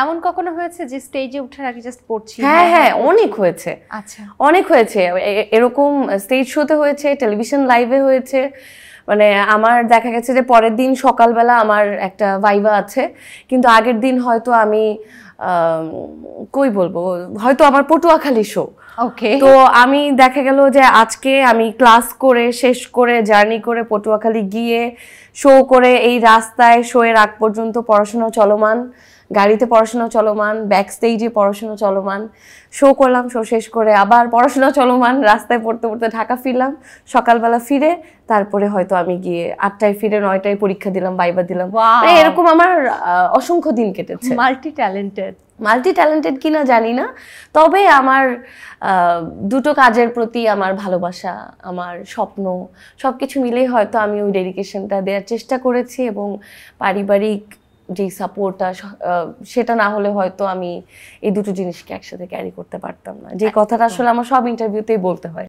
এমন কখনো হয়েছে যে স্টেজে ওঠার আগে জাস্ট পড়ছি? হ্যাঁ, অনেক হয়েছে। আচ্ছা, অনেক হয়েছে, এরকম স্টেজ শোতে হয়েছে, টেলিভিশন লাইভে হয়েছে। মানে আমার দেখা গেছে যে পরের দিন সকালবেলা আমার একটা ভাইভা আছে, কিন্তু আগের দিন হয়তো আমি কই বলবো, হয়তো আমার পটুয়াখালী শো। ওকে। তো আমি দেখা গেল যে আজকে আমি ক্লাস করে শেষ করে জার্নি করে পটুয়াখালী গিয়ে শো করে এই রাস্তায় শো এর আগ পর্যন্ত পড়াশোনা চলমান, গাড়িতে পড়াশোনা চলমান, ব্যাক স্টেজে পড়াশোনা চলমান, শো করলাম, শো শেষ করে আবার পড়াশোনা চলমান, রাস্তায় পড়তে পড়তে ঢাকা ফিরলাম, সকালবেলা ফিরে তারপরে হয়তো আমি গিয়ে 8টায় ফিরে 9টায় পরীক্ষা দিলাম, ভাইবা দিলাম। মানে এরকম আমার অসংখ্য দিন কেটেছে। মাল্টি ট্যালেন্টেড কিনা জানি না, তবে আমার দুটো কাজের প্রতি আমার ভালোবাসা, আমার স্বপ্ন সবকিছু মিলেই হয়তো আমি ওই ডেডিকেশনটা দেওয়ার চেষ্টা করেছি, এবং পারিবারিক যে সাপোর্টটা সেটা না হলে হয়তো আমি এই দুটো জিনিসকে একসাথে ক্যারি করতে পারতাম না, যে কথাটা আসলে আমার সব ইন্টারভিউতেই বলতে হয়।